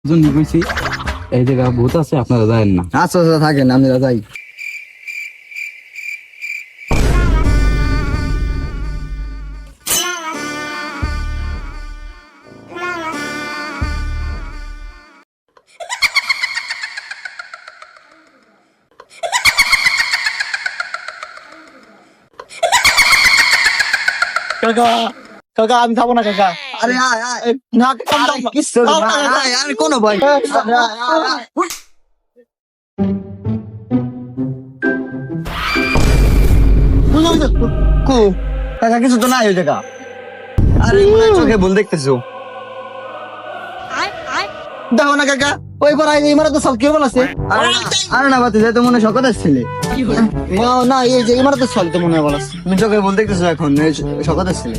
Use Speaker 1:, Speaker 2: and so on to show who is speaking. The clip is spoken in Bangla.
Speaker 1: জন্য কইছি এই জায়গা ভূত আছে, আপনারা যায়েন না।
Speaker 2: আচ্ছা আচ্ছা থাকেন, আমরা যাই।
Speaker 3: কাকা কাকা আমি খাবো না কাকা।
Speaker 2: আরে আয় আয়।
Speaker 3: না কাকা, আমি
Speaker 2: আরে
Speaker 3: খাবো না।
Speaker 2: কিচ্ছু হবে না, আয়, আরে কোনো ভয় নেই। আরে আয়, আয়, আয়। কু, কাকা কিছু তো নাই ওই জায়গা। আরে মনে হয় চোখে ভুল দেখতেছো।
Speaker 3: দেখো না কাকা, ওই পাড়া ইমারত সব কেউ আছে।
Speaker 2: আরে না বাতি যাই তো মনে হয় শকত আসছিলে।
Speaker 3: না এই যে ইমারত সব তো মনে হয় বলাস।
Speaker 2: তুমি চোখে ভুল দেখতেছো এখন, শকত আসছিলে।